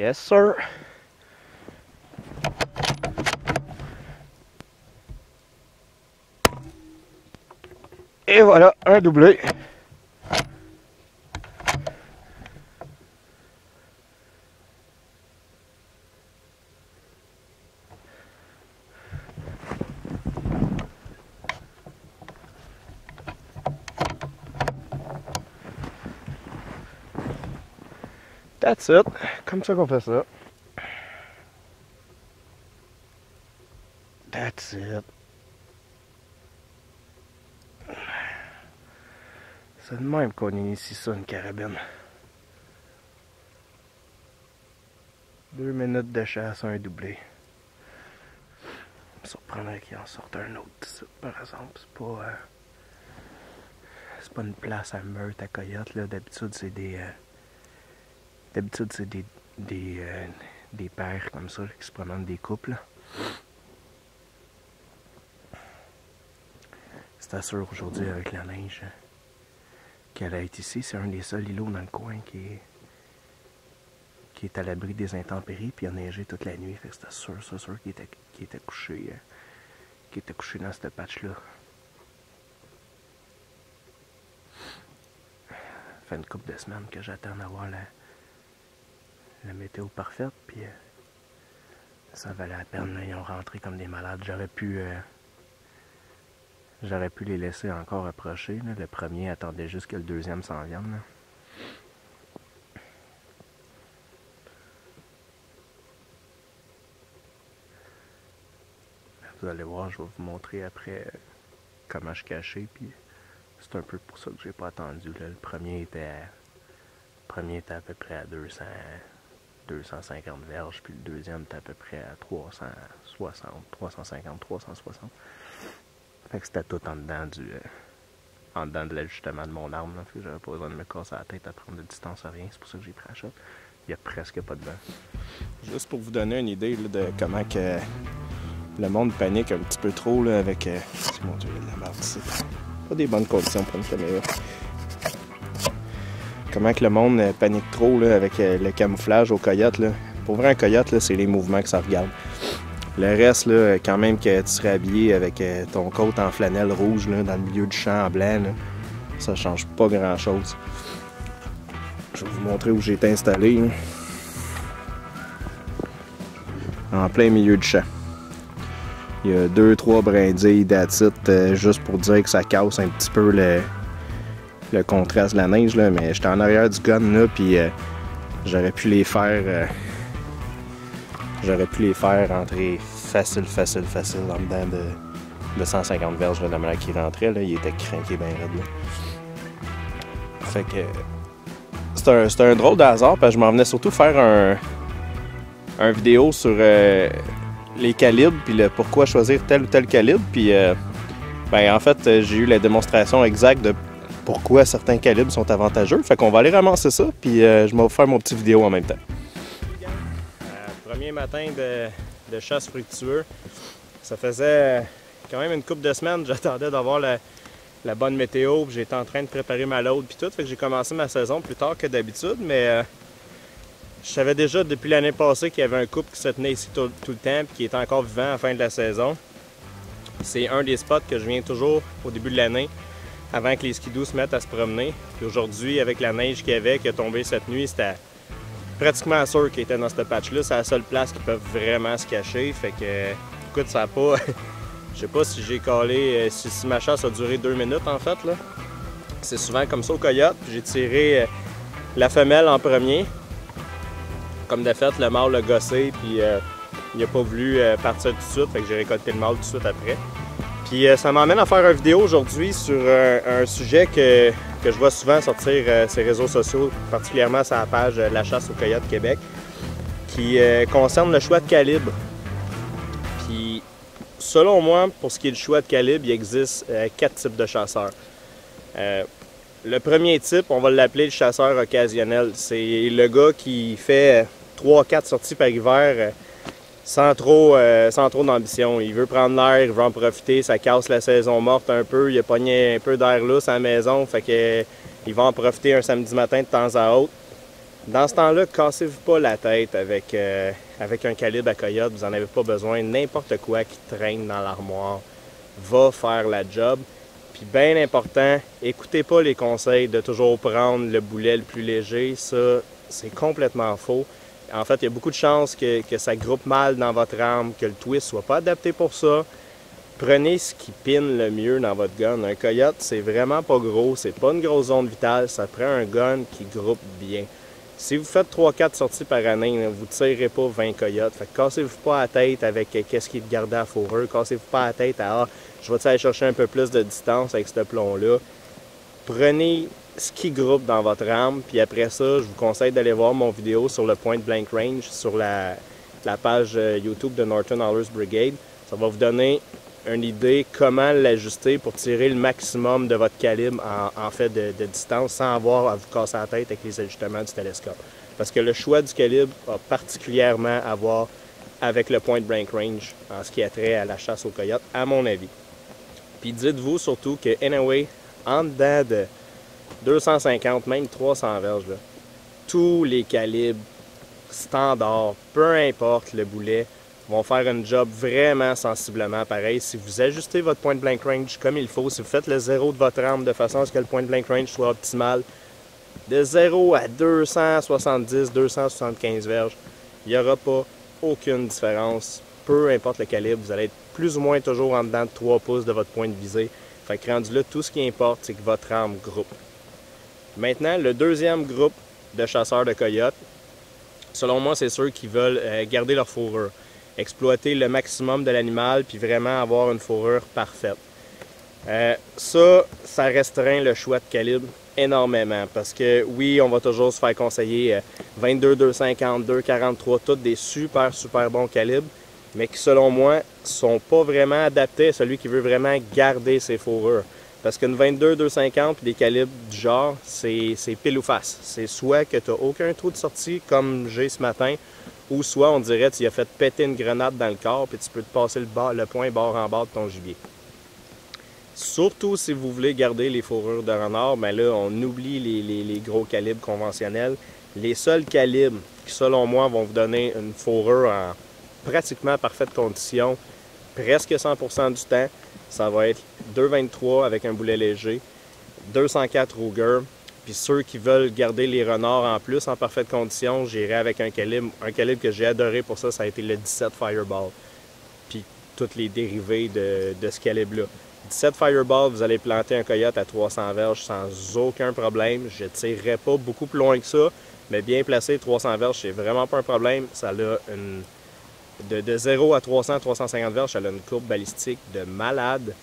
Yes, sir. Et voilà, un doublé. That's it. Comme ça qu'on fait ça. That's it. C'est de même qu'on initie ça, une carabine. 2 minutes de chasse, un doublé. Ça me surprendrait qu'il en sorte un autre ici, par exemple. C'est pas une place à meurtre, à coyote, là. D'habitude, c'est des... des paires comme ça là, qui se promènent des couples. C'était sûr aujourd'hui avec la neige qu'elle est ici. C'est un des seuls îlots dans le coin qui est à l'abri des intempéries. Puis il a neigé toute la nuit. Fait que c'était sûr qu'il était couché dans cette patch-là. Ça fait une couple de semaines que j'attends d'avoir la météo parfaite, puis ça valait la peine, là, ils ont rentré comme des malades. J'aurais pu les laisser encore approcher, là. Le premier attendait juste que le deuxième s'en vienne, là. Vous allez voir, je vais vous montrer après comment je cachais, puis c'est un peu pour ça que j'ai pas attendu, là. Le premier était à peu près à 250 verges, puis le deuxième était à peu près à 360. Fait que c'était tout en dedans de l'ajustement de mon arme, là. Fait que j'avais pas besoin de me casser la tête à prendre de distance à rien. C'est pour ça que j'ai pris la shot. Il y a presque pas de vent. Juste pour vous donner une idée là, de comment que le monde panique un petit peu trop là, avec... mon Dieu, il y a de la merde ici. Pas des bonnes conditions pour une caméra. Comment que le monde panique trop là, avec le camouflage au coyote. Là. Pour vrai, un coyote, c'est les mouvements que ça regarde. Le reste, là, quand même que tu serais habillé avec ton coat en flanelle rouge là, dans le milieu du champ en blanc, là, ça change pas grand-chose. Je vais vous montrer où j'ai été installé. Là. En plein milieu du champ. Il y a 2-3 brindilles d'attite juste pour dire que ça casse un petit peu le contraste de la neige, là, mais j'étais en arrière du gun, là, puis j'aurais pu les faire rentrer facile en dedans de 150 verges, là, de la manière qu'il rentrait, là, il était craqué bien raide, là. Fait que c'était un drôle de hasard, parce que je m'en venais surtout faire un vidéo sur les calibres, puis le pourquoi choisir tel ou tel calibre, puis en fait, j'ai eu la démonstration exacte de pourquoi certains calibres sont avantageux. Fait qu'on va aller ramasser ça, puis je vais vous faire mon petit vidéo en même temps. Premier matin de chasse fructueux. Ça faisait quand même une couple de semaines, j'attendais d'avoir la bonne météo, puis j'étais en train de préparer ma load puis tout. Fait que j'ai commencé ma saison plus tard que d'habitude, mais je savais déjà depuis l'année passée qu'il y avait un couple qui se tenait ici tout le temps, puis qui était encore vivant à la fin de la saison. C'est un des spots que je viens toujours au début de l'année, avant que les skidoo se mettent à se promener. Puis aujourd'hui, avec la neige qu'il y avait, qui a tombé cette nuit, c'était pratiquement sûr qu'ils étaient dans cette patch-là. C'est la seule place qu'ils peuvent vraiment se cacher. Fait que, écoute, ça a pas... Je sais pas si j'ai calé... Si ma chasse a duré 2 minutes, en fait, là. C'est souvent comme ça au coyote. Puis j'ai tiré la femelle en premier. Comme de fait, le mâle l'a gossé, puis il n'a pas voulu partir tout de suite. Fait que j'ai récolté le mâle tout de suite après. Puis ça m'emmène à faire une vidéo aujourd'hui sur un sujet que je vois souvent sortir ces réseaux sociaux, particulièrement sur la page La Chasse au Coyote Québec, qui concerne le choix de calibre. Puis selon moi, pour ce qui est du choix de calibre, il existe 4 types de chasseurs. Le premier type, on va l'appeler le chasseur occasionnel. C'est le gars qui fait 3-4 sorties par hiver sans trop d'ambition. Il veut prendre l'air, il veut en profiter, ça casse la saison morte un peu, il a pogné un peu d'air lousse à la maison, fait que il va en profiter un samedi matin de temps à autre. Dans ce temps-là, cassez-vous pas la tête avec un calibre à coyote, vous n'en avez pas besoin. N'importe quoi qui traîne dans l'armoire va faire la job. Puis bien important, écoutez pas les conseils de toujours prendre le boulet le plus léger, ça c'est complètement faux. En fait, il y a beaucoup de chances que ça groupe mal dans votre arme, que le twist soit pas adapté pour ça. Prenez ce qui pine le mieux dans votre gun. Un coyote, c'est vraiment pas gros, c'est pas une grosse zone vitale, ça prend un gun qui groupe bien. Si vous faites 3-4 sorties par année, vous ne tirerez pas 20 coyotes. Fait que cassez-vous pas la tête avec qu'est-ce qui est de garder à fourrure. Cassez-vous pas la tête à je vais aller chercher un peu plus de distance avec ce plomb-là. Prenez ce qui groupe dans votre arme, puis après ça, je vous conseille d'aller voir mon vidéo sur le point blank range sur la page YouTube de Norton Allers Brigade. Ça va vous donner une idée comment l'ajuster pour tirer le maximum de votre calibre en fait de distance sans avoir à vous casser la tête avec les ajustements du télescope. Parce que le choix du calibre a particulièrement à voir avec le point blank range en ce qui a trait à la chasse aux coyotes, à mon avis. Puis dites-vous surtout que, anyway, en dedans de 250, même 300 verges, là, tous les calibres standards, peu importe le boulet, vont faire un job vraiment sensiblement pareil. Si vous ajustez votre point blank range comme il faut, si vous faites le zéro de votre arme de façon à ce que le point blank range soit optimal, de 0 à 270, 275 verges, il n'y aura pas aucune différence. Peu importe le calibre, vous allez être plus ou moins toujours en dedans de 3 pouces de votre point de visée. Fait que rendu là, tout ce qui importe, c'est que votre arme groupe. Maintenant, le deuxième groupe de chasseurs de coyotes, selon moi, c'est ceux qui veulent garder leur fourrure, exploiter le maximum de l'animal, puis vraiment avoir une fourrure parfaite. Ça restreint le choix de calibre énormément, parce que oui, on va toujours se faire conseiller 22, 250, 243, tous des super bons calibres, mais qui selon moi sont pas vraiment adaptés à celui qui veut vraiment garder ses fourrures. Parce qu'une 22, 250 puis des calibres du genre, c'est pile ou face. C'est soit que tu n'as aucun trou de sortie comme j'ai ce matin, ou soit on dirait que tu as fait péter une grenade dans le corps puis tu peux te passer le point bord en bord de ton gibier. Surtout si vous voulez garder les fourrures de renard, mais là on oublie les gros calibres conventionnels. Les seuls calibres qui selon moi vont vous donner une fourrure en pratiquement parfaite condition, presque 100% du temps, ça va être 2,23 avec un boulet léger, 204 Ruger, puis ceux qui veulent garder les renards en plus en parfaite condition, j'irai avec un calibre que j'ai adoré pour ça, ça a été le 17 Fireball, puis toutes les dérivés de ce calibre-là. 17 Fireball, vous allez planter un coyote à 300 verges sans aucun problème, je ne tirerai pas beaucoup plus loin que ça, mais bien placé, 300 verges, c'est vraiment pas un problème, ça a une... De 0 à 300, 350 verges, elle a une courbe balistique de malade.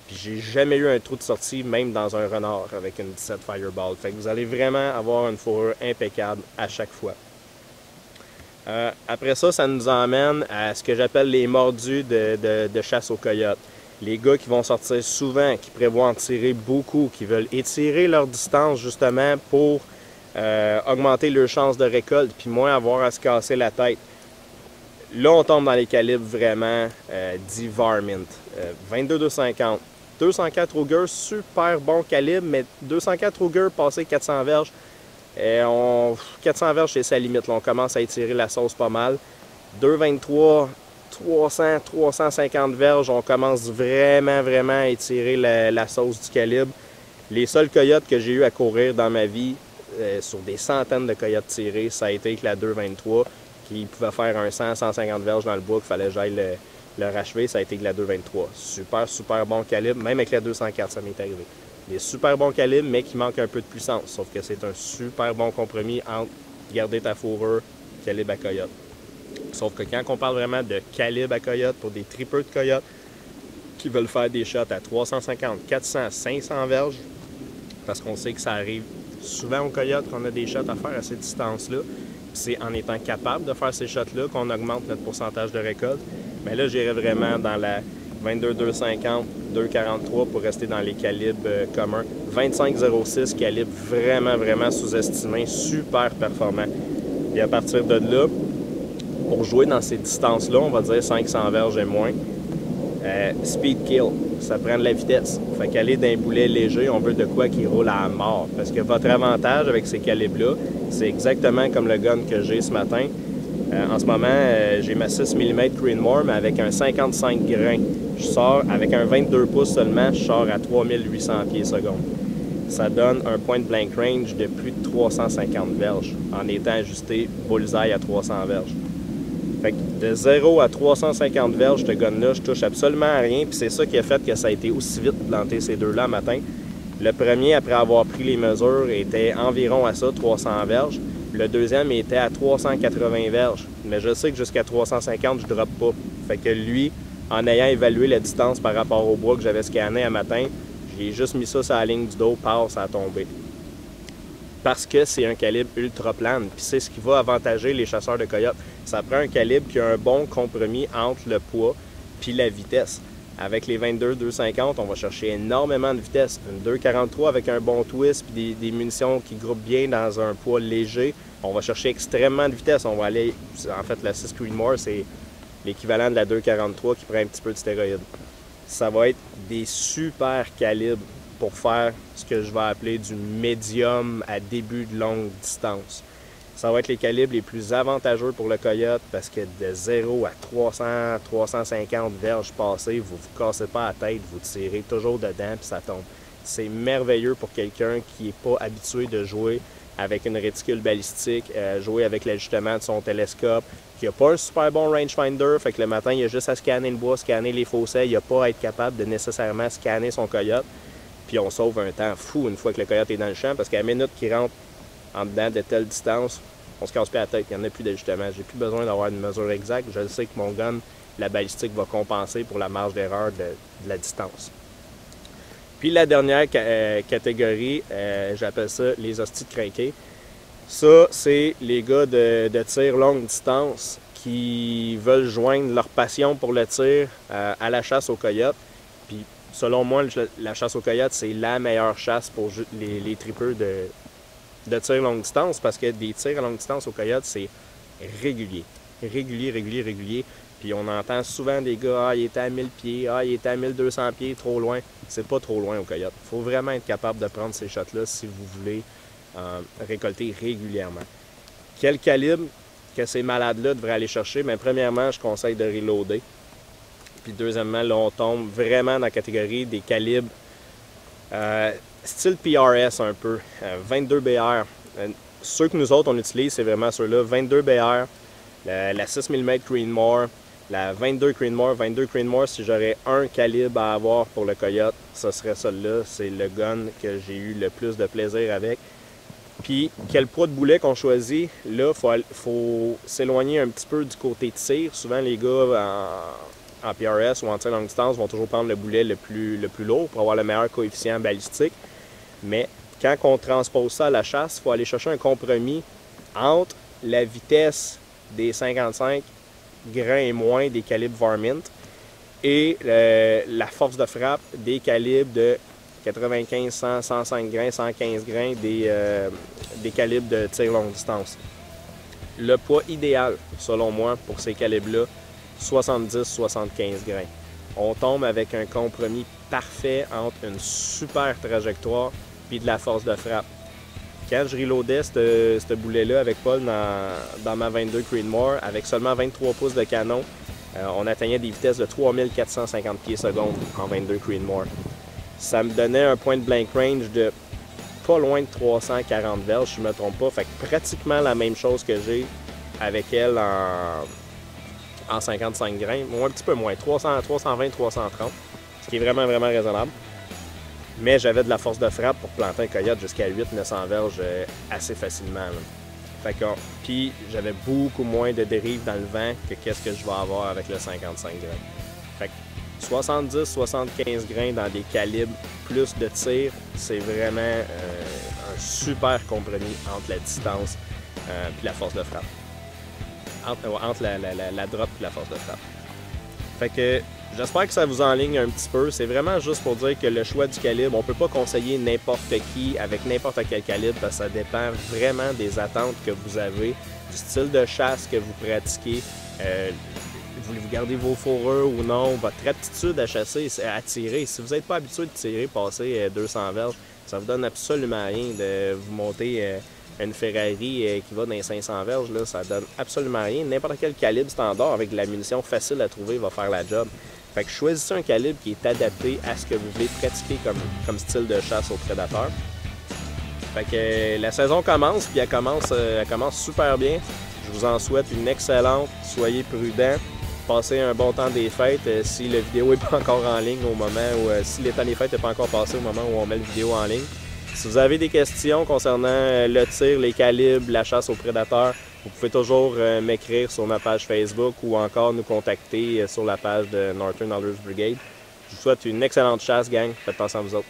Puis j'ai jamais eu un trou de sortie, même dans un renard, avec une 17 Fireball. Fait que vous allez vraiment avoir une fourrure impeccable à chaque fois. Après ça, ça nous emmène à ce que j'appelle les mordus de chasse aux coyotes. Les gars qui vont sortir souvent, qui prévoient en tirer beaucoup, qui veulent étirer leur distance justement pour augmenter leur chance de récolte, puis moins avoir à se casser la tête. Là, on tombe dans les calibres vraiment dits Varmint. 22-250. 204 Ruger, super bon calibre, mais 204 Ruger, passé 400 verges, 400 verges, c'est sa limite. Là, on commence à étirer la sauce pas mal. 223, 300, 350 verges, on commence vraiment à étirer la sauce du calibre. Les seuls coyotes que j'ai eu à courir dans ma vie, sur des centaines de coyotes tirés, ça a été avec la 223. Qui pouvait faire un 100-150 verges dans le bois, qu'il fallait que j'aille le rachever, ça a été de la 223. Super bon calibre, même avec la 204, ça m'est arrivé. Des super bons calibres, mais qui manquent un peu de puissance, sauf que c'est un super bon compromis entre garder ta fourrure, calibre à coyote. Sauf que quand on parle vraiment de calibre à coyote, pour des tripeux de coyotes qui veulent faire des shots à 350, 400, 500 verges, parce qu'on sait que ça arrive souvent aux coyotes qu'on a des shots à faire à cette distance-là, c'est en étant capable de faire ces shots-là qu'on augmente notre pourcentage de récolte. Mais là, j'irais vraiment dans la 22, 250, 243 pour rester dans les calibres communs. 25-06, calibre vraiment sous-estimé, super performant. Et à partir de là, pour jouer dans ces distances-là, on va dire 500 verges et moins, Speed kill, ça prend de la vitesse. Fait qu'aller d'un boulet léger, on veut de quoi qui roule à mort. Parce que votre avantage avec ces calibres-là, c'est exactement comme le gun que j'ai ce matin. En ce moment, j'ai ma 6 mm Creedmoor, mais avec un 55 grains. Je sors avec un 22 pouces seulement, je sors à 3800 pieds secondes. Ça donne un point de blank range de plus de 350 verges en étant ajusté bullseye à 300 verges. Fait que de 0 à 350 verges, ce gun-là, je touche absolument à rien. Puis c'est ça qui a fait que ça a été aussi vite planté ces deux-là matin. Le premier, après avoir pris les mesures, était environ à ça, 300 verges. Le deuxième était à 380 verges. Mais je sais que jusqu'à 350, je ne droppe pas. Fait que lui, en ayant évalué la distance par rapport au bois que j'avais scanné à matin, j'ai juste mis ça sur la ligne du dos, passe à tomber. Parce que c'est un calibre ultra plane, puis c'est ce qui va avantager les chasseurs de coyotes. Ça prend un calibre qui a un bon compromis entre le poids puis la vitesse. Avec les 22-250, on va chercher énormément de vitesse. Une 2,43 avec un bon twist puis des munitions qui groupent bien dans un poids léger, on va chercher extrêmement de vitesse. On va aller, en fait, la 6 Creedmoor, c'est l'équivalent de la 2,43 qui prend un petit peu de stéroïdes. Ça va être des super calibres pour faire ce que je vais appeler du médium à début de longue distance. Ça va être les calibres les plus avantageux pour le coyote parce que de 0 à 300-350 verges passées, vous ne vous cassez pas la tête, vous tirez toujours dedans puis ça tombe. C'est merveilleux pour quelqu'un qui n'est pas habitué de jouer avec une réticule balistique, jouer avec l'ajustement de son télescope, qui n'a pas un super bon rangefinder, fait que le matin, il a juste à scanner le bois, scanner les fossés, il n'a pas à être capable de nécessairement scanner son coyote. Puis on sauve un temps fou une fois que le coyote est dans le champ, parce qu'à la minute qu'il rentre en dedans de telle distance, on se casse plus la tête, il n'y en a plus d'ajustement. J'ai plus besoin d'avoir une mesure exacte. Je sais que mon gun, la balistique, va compenser pour la marge d'erreur de la distance. Puis la dernière catégorie, j'appelle ça les hosties de crinqués. Ça, c'est les gars de tir longue distance qui veulent joindre leur passion pour le tir à la chasse aux coyotes. Puis selon moi, la chasse aux coyotes, c'est la meilleure chasse pour les tripeurs de tir longue distance parce que des tirs à longue distance aux coyotes, c'est régulier. Régulier. Puis on entend souvent des gars, ah, il était à 1000 pieds, ah, il était à 1200 pieds, trop loin. C'est pas trop loin aux coyotes. Il faut vraiment être capable de prendre ces shots-là si vous voulez récolter régulièrement. Quel calibre que ces malades-là devraient aller chercher? Bien, premièrement, je conseille de reloader. Puis deuxièmement, là, on tombe vraiment dans la catégorie des calibres style PRS un peu, 22 BR. Ceux que nous autres, on utilise, c'est vraiment ceux-là, 22 BR, la 6 mm Creedmoor, la 22 Creedmoor. 22 Creedmoor, si j'aurais un calibre à avoir pour le coyote, ce serait celui-là. C'est le gun que j'ai eu le plus de plaisir avec. Puis, quel poids de boulet qu'on choisit, là, il faut s'éloigner un petit peu du côté tir. Souvent, les gars en PRS ou en tir longue distance vont toujours prendre le boulet le plus lourd pour avoir le meilleur coefficient balistique. Mais quand on transpose ça à la chasse, il faut aller chercher un compromis entre la vitesse des 55 grains et moins des calibres Varmint et la force de frappe des calibres de 95, 100, 105 grains, 115 grains des calibres de tir longue distance. Le poids idéal, selon moi, pour ces calibres-là, 70-75 grains. On tombe avec un compromis parfait entre une super trajectoire et de la force de frappe. Quand je reloadais ce boulet-là avec Paul dans ma 22 Creedmoor, avec seulement 23 pouces de canon, on atteignait des vitesses de 3450 pieds secondes en 22 Creedmoor. Ça me donnait un point de blank range de pas loin de 340 verges, si je ne me trompe pas. Fait que pratiquement la même chose que j'ai avec elle en 55 grains, ou un petit peu moins, 320, 330, ce qui est vraiment, vraiment raisonnable. Mais j'avais de la force de frappe pour planter un coyote jusqu'à 800-900 verges assez facilement. Fait que, puis j'avais beaucoup moins de dérive dans le vent que qu'est-ce que je vais avoir avec le 55 grains. Fait que 70-75 grains dans des calibres plus de tir, c'est vraiment un super compromis entre la distance et la force de frappe. Entre la drop et la force de frappe. Fait que j'espère que ça vous enligne un petit peu. C'est vraiment juste pour dire que le choix du calibre, on ne peut pas conseiller n'importe qui avec n'importe quel calibre parce que ça dépend vraiment des attentes que vous avez, du style de chasse que vous pratiquez, voulez-vous garder vos fourrures ou non? Votre aptitude à chasser, à tirer. Si vous n'êtes pas habitué de tirer, passer 200 verges, ça vous donne absolument rien de vous monter une Ferrari qui va dans les 500 verges. Là, ça donne absolument rien. N'importe quel calibre standard avec de la munition facile à trouver va faire la job. Fait que choisissez un calibre qui est adapté à ce que vous voulez pratiquer comme style de chasse au prédateur. Fait que la saison commence, puis elle commence super bien. Je vous en souhaite une excellente. Soyez prudents. Passez un bon temps des fêtes. Si la vidéo n'est pas encore en ligne au moment où... si le temps des fêtes n'est pas encore passé au moment où on met la vidéo en ligne. Si vous avez des questions concernant le tir, les calibres, la chasse aux prédateurs, vous pouvez toujours m'écrire sur ma page Facebook ou encore nous contacter sur la page de Northern Hunters Brigade. Je vous souhaite une excellente chasse, gang. Faites attention à vous autres.